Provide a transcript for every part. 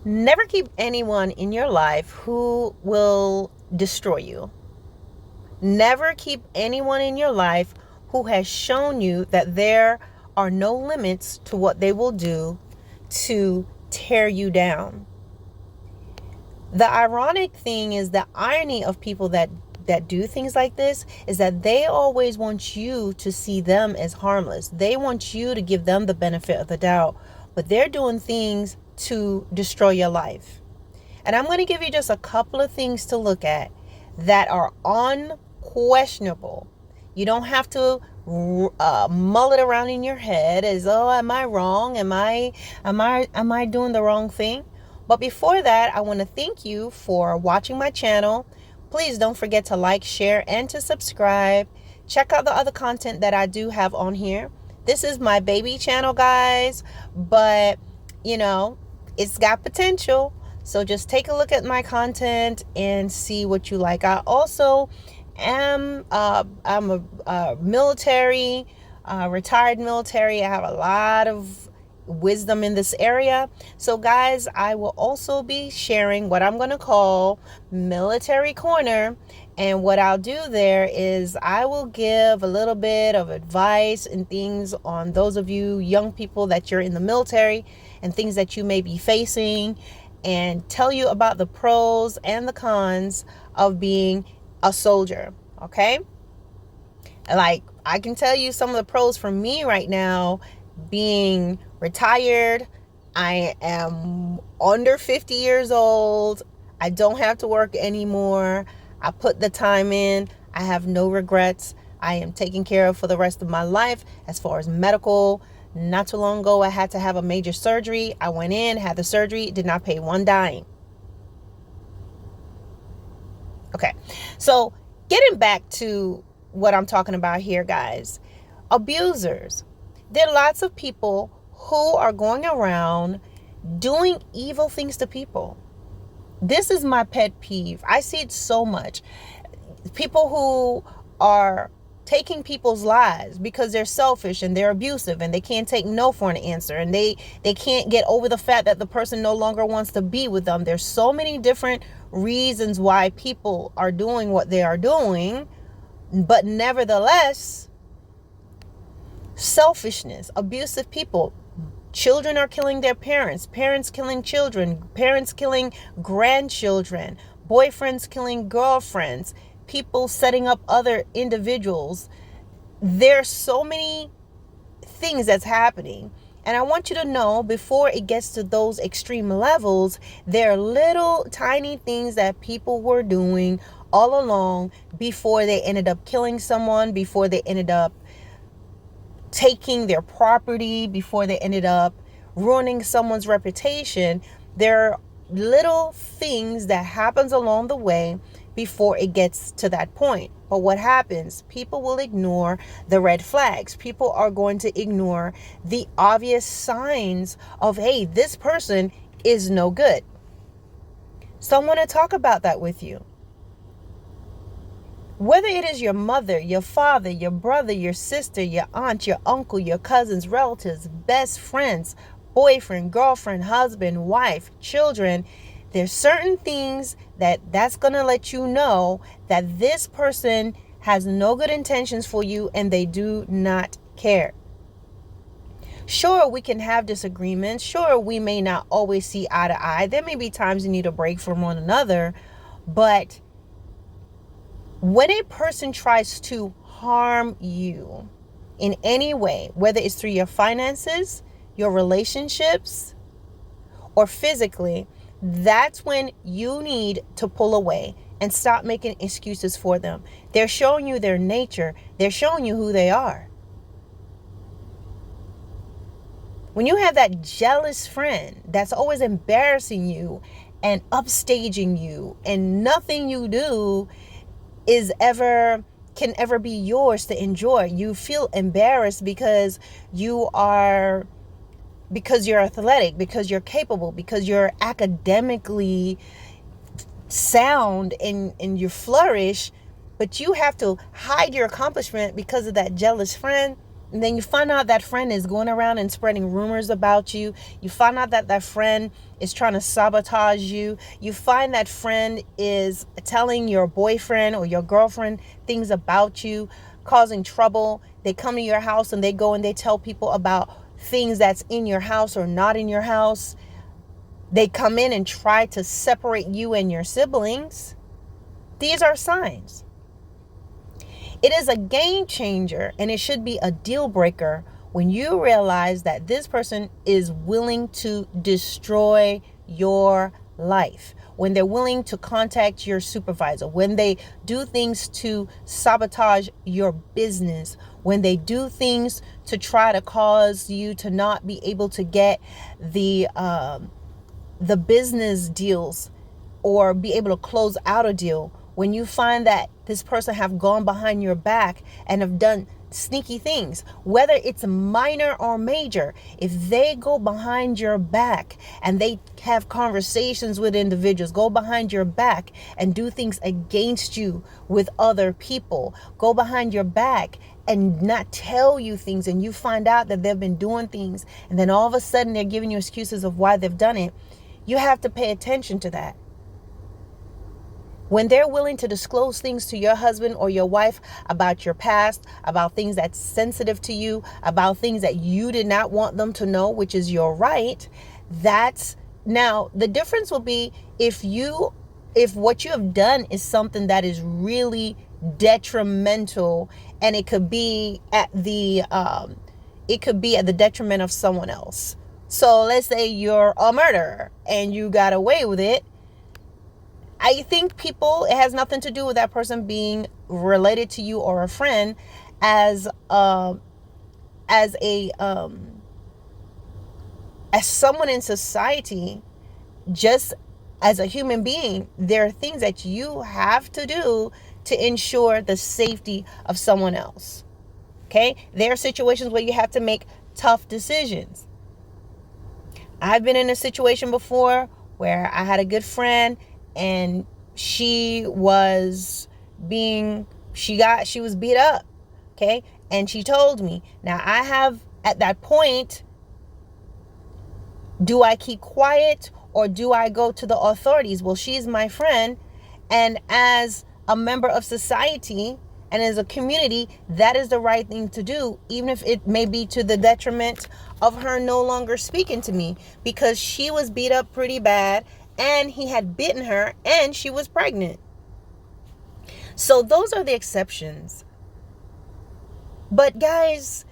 Never keep anyone in your life who will destroy you. Never keep anyone in your life who has shown you that there are no limits to what they will do to tear you down. The ironic thing is, the irony of people that do things like this is that they always want you to see them as harmless. They want you to give them the benefit of the doubt, but they're doing things to destroy your life. And I'm going to give you just a couple of things to look at that are unquestionable. You don't have to mull it around in your head as, oh, am I wrong? Am I doing the wrong thing? But before that, I want to thank you for watching my channel. Please don't forget to like, share, and to subscribe. Check out the other content that I do have on here. This is my baby channel, guys, but it's got potential. So just take a look at my content and see what you like. I also I'm a military, retired military. I have a lot of wisdom in this area. So guys, I will also be sharing what I'm going to call Military Corner. And what I'll do there is I will give a little bit of advice and things on those of you young people that you're in the military and things that you may be facing, and tell you about the pros and the cons of being a soldier. Okay? Like, I can tell you some of the pros for me right now, being retired. I am under 50 years old. I don't have to work anymore. I put the time in. I have no regrets. I am taken care of for the rest of my life as far as medical. Not too long ago, I had to have a major surgery. I went in, had the surgery, did not pay one dime. Okay, so getting back to what I'm talking about here, guys. Abusers. There are lots of people who are going around doing evil things to people. This is my pet peeve. I see it so much. People who are taking people's lives because they're selfish and they're abusive and they can't take no for an answer, and they can't get over the fact that the person no longer wants to be with them. There's so many different reasons why people are doing what they are doing, but nevertheless, selfishness, abusive people. Children are killing their parents, parents killing children, parents killing grandchildren, boyfriends killing girlfriends, people setting up other individuals. There's so many things that's happening. And I want you to know, before it gets to those extreme levels, there are little tiny things that people were doing all along before they ended up killing someone, before they ended up taking their property, before they ended up ruining someone's reputation. There are little things that happens along the way before it gets to that point. But what happens? People will ignore the red flags. People are going to ignore the obvious signs of, hey, this person is no good. So I want to talk about that with you. Whether it is your mother, your father, your brother, your sister, your aunt, your uncle, your cousins, relatives, best friends, boyfriend, girlfriend, husband, wife, children, there's certain things that's going to let you know that this person has no good intentions for you and they do not care. Sure, we can have disagreements. Sure, we may not always see eye to eye. There may be times you need a break from one another, but when a person tries to harm you in any way, whether it's through your finances, your relationships, or physically, that's when you need to pull away and stop making excuses for them. They're showing you their nature. They're showing you who they are. When you have that jealous friend that's always embarrassing you and upstaging you, and nothing you do can ever be yours to enjoy. You feel embarrassed because you're athletic, because you're capable, because you're academically sound and you flourish, but you have to hide your accomplishment because of that jealous friend. And then you find out that friend is going around and spreading rumors about you. You find out that that friend is trying to sabotage you. You find that friend is telling your boyfriend or your girlfriend things about you, causing trouble. They come to your house and they go and they tell people about things that's in your house or not in your house. They come in and try to separate you and your siblings. These are signs. It is a game changer, and it should be a deal breaker when you realize that this person is willing to destroy your life, when they're willing to contact your supervisor, when they do things to sabotage your business, when they do things to try to cause you to not be able to get the business deals or be able to close out a deal. When you find that this person have gone behind your back and have done sneaky things, whether it's minor or major, if they go behind your back and they have conversations with individuals, go behind your back and do things against you with other people, go behind your back and not tell you things, and you find out that they've been doing things, and then all of a sudden they're giving you excuses of why they've done it, you have to pay attention to that. When they're willing to disclose things to your husband or your wife about your past, about things that's sensitive to you, about things that you did not want them to know, which is your right, that's now the difference will be if what you have done is something that is really detrimental, and it could be at the detriment of someone else. So let's say you're a murderer and you got away with it. I think it has nothing to do with that person being related to you or a friend. As someone in society, just as a human being, there are things that you have to do to ensure the safety of someone else. Okay? There are situations where you have to make tough decisions. I've been in a situation before where I had a good friend, and she was beat up, okay? And she told me. Now I have, at that point, do I keep quiet or do I go to the authorities? Well, she's my friend, and as a member of society and as a community, that is the right thing to do, even if it may be to the detriment of her no longer speaking to me, because she was beat up pretty bad and he had bitten her and she was pregnant. So those are the exceptions. But guys,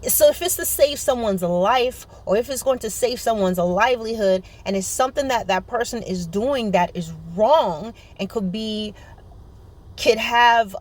so if it's to save someone's life, or if it's going to save someone's livelihood, and it's something that that person is doing that is wrong and could have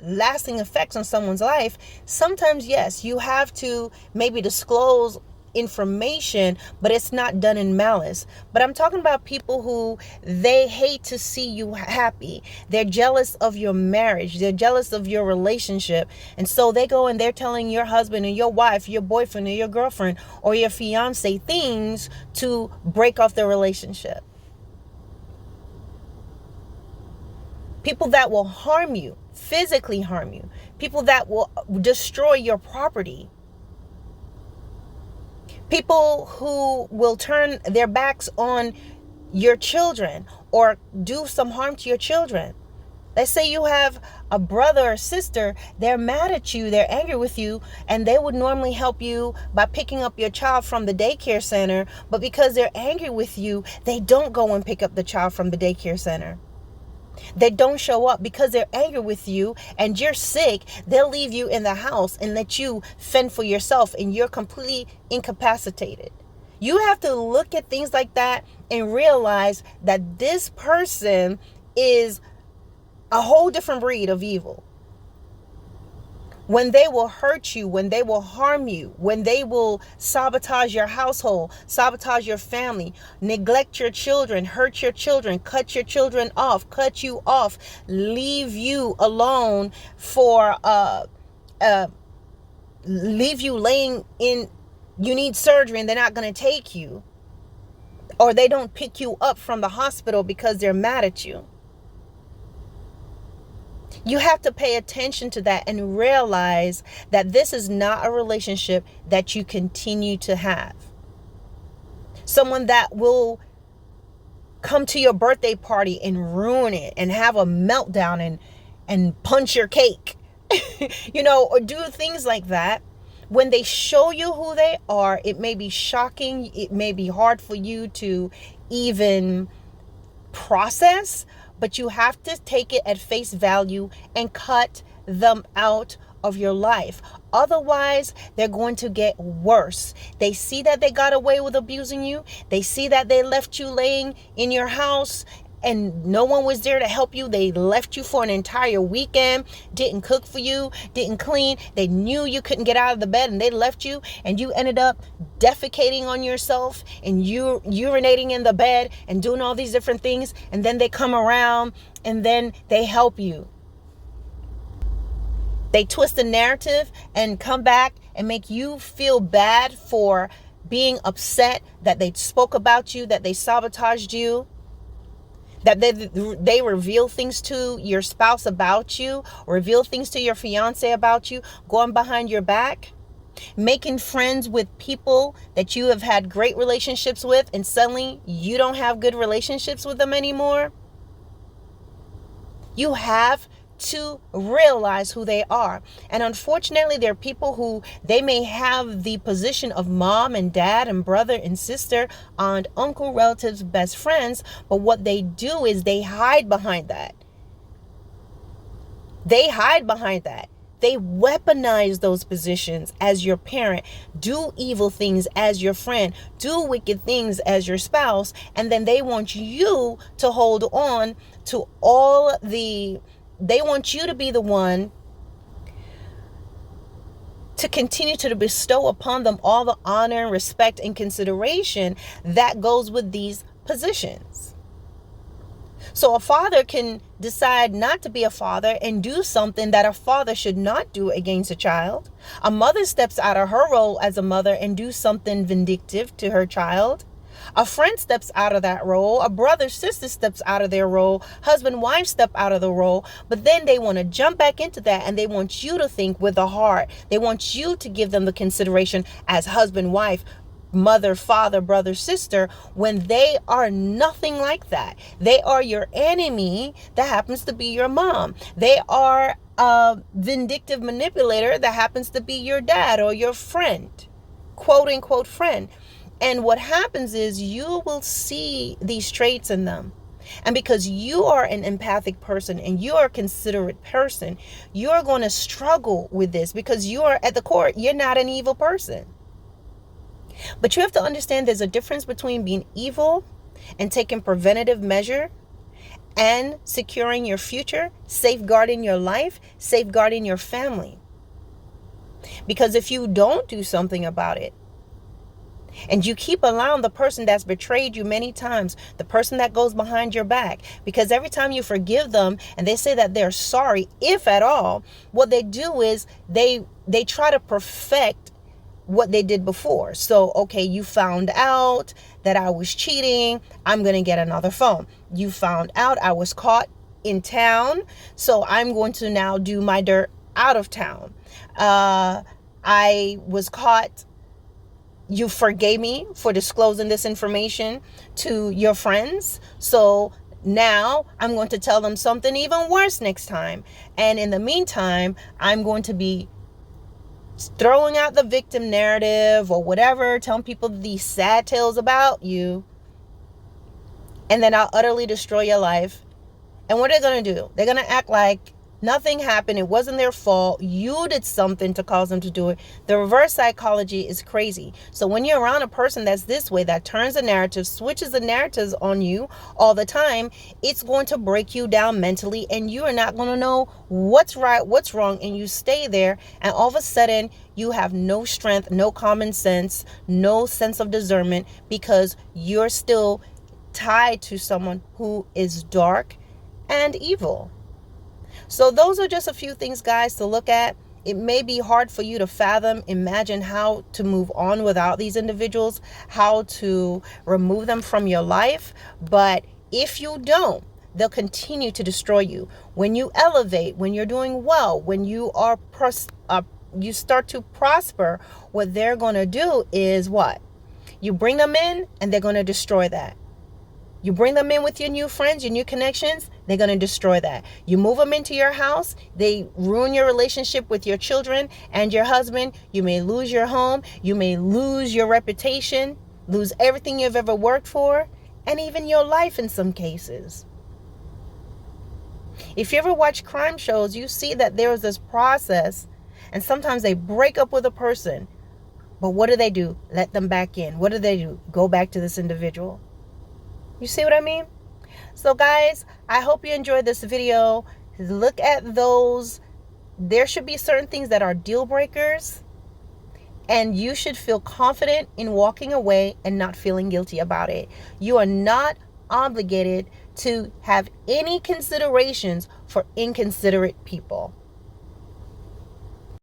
lasting effects on someone's life, sometimes yes, you have to maybe disclose information, but it's not done in malice. But I'm talking about people who, they hate to see you happy. They're jealous of your marriage. They're jealous of your relationship. And so they go and they're telling your husband or your wife, your boyfriend or your girlfriend or your fiance things to break off the relationship. People that will harm you, physically harm you. People that will destroy your property. People who will turn their backs on your children or do some harm to your children. Let's say you have a brother or sister, they're mad at you, they're angry with you, and they would normally help you by picking up your child from the daycare center, but because they're angry with you, they don't go and pick up the child from the daycare center. They don't show up because they're angry with you and you're sick. They'll leave you in the house and let you fend for yourself, and you're completely incapacitated. You have to look at things like that and realize that this person is a whole different breed of evil. When they will hurt you, when they will harm you, when they will sabotage your household, sabotage your family, neglect your children, hurt your children, cut your children off, cut you off, leave you alone for, leave you laying in, you need surgery and they're not going to take you. or they don't pick you up from the hospital because they're mad at you. You have to pay attention to that and realize that this is not a relationship that you continue to have. Someone that will come to your birthday party and ruin it and have a meltdown and punch your cake, or do things like that. When they show you who they are, it may be shocking. It may be hard for you to even process, but you have to take it at face value and cut them out of your life. Otherwise, they're going to get worse. They see that they got away with abusing you. They see that they left you laying in your house and no one was there to help you. They left you for an entire weekend, didn't cook for you, didn't clean. They knew you couldn't get out of the bed and they left you, and you ended up defecating on yourself and you urinating in the bed and doing all these different things. And then they come around and then they help you. They twist the narrative and come back and make you feel bad for being upset that they spoke about you, that they sabotaged you, that they reveal things to your spouse about you, or reveal things to your fiance about you, going behind your back, making friends with people that you have had great relationships with, and suddenly you don't have good relationships with them anymore. You have to realize who they are. And unfortunately, there are people who they may have the position of mom and dad and brother and sister, aunt, uncle, relatives, best friends, but what they do is they hide behind that. They hide behind that. They weaponize those positions as your parent, do evil things as your friend, do wicked things as your spouse, and then they want you to hold on to they want you to be the one to continue to bestow upon them all the honor, respect, and consideration that goes with these positions. So a father can decide not to be a father and do something that a father should not do against a child. A mother steps out of her role as a mother and do something vindictive to her child. A friend steps out of that role. A brother, sister steps out of their role. Husband, wife step out of the role. But then they want to jump back into that, and they want you to think with the heart. They want you to give them the consideration as husband, wife, mother, father, brother, sister, when they are nothing like that. They are your enemy that happens to be your mom. They are a vindictive manipulator that happens to be your dad or your friend, quote unquote friend. And what happens is you will see these traits in them. And because you are an empathic person and you are a considerate person, you're going to struggle with this because you are at the core, you're not an evil person. But you have to understand there's a difference between being evil and taking preventative measure and securing your future, safeguarding your life, safeguarding your family. Because if you don't do something about it, and you keep allowing the person that's betrayed you many times, the person that goes behind your back, because every time you forgive them and they say that they're sorry, if at all, what they do is they try to perfect what they did before. So, okay, you found out that I was cheating. I'm going to get another phone. You found out I was caught in town. So I'm going to now do my dirt out of town. I was caught. You forgave me for disclosing this information to your friends. So now I'm going to tell them something even worse next time. And in the meantime, I'm going to be throwing out the victim narrative or whatever, telling people these sad tales about you. And then I'll utterly destroy your life. And what are they going to do? They're going to act like nothing happened. It wasn't their fault. You did something to cause them to do it. The reverse psychology is crazy. So when you're around a person that's this way, that turns the narrative, switches the narratives on you all the time, it's going to break you down mentally, and you are not going to know what's right, what's wrong, and you stay there. And all of a sudden, you have no strength, no common sense, no sense of discernment, because you're still tied to someone who is dark and evil. So those are just a few things, guys, to look at. it may be hard for you to fathom, imagine how to move on without these individuals, how to remove them from your life. But if you don't, they'll continue to destroy you. When you elevate, when you're doing well, when you are you start to prosper, what they're going to do is what? You bring them in and they're going to destroy that. You bring them in with your new friends, your new connections, they're going to destroy that. You move them into your house, they ruin your relationship with your children and your husband. You may lose your home. You may lose your reputation, lose everything you've ever worked for, and even your life in some cases. If you ever watch crime shows, you see that there is this process, and sometimes they break up with a person. But what do? Let them back in. What do? Go back to this individual. You see what I mean? So guys, I hope you enjoyed this video. Look at those. There should be certain things that are deal breakers, and you should feel confident in walking away and not feeling guilty about it. You are not obligated to have any considerations for inconsiderate people.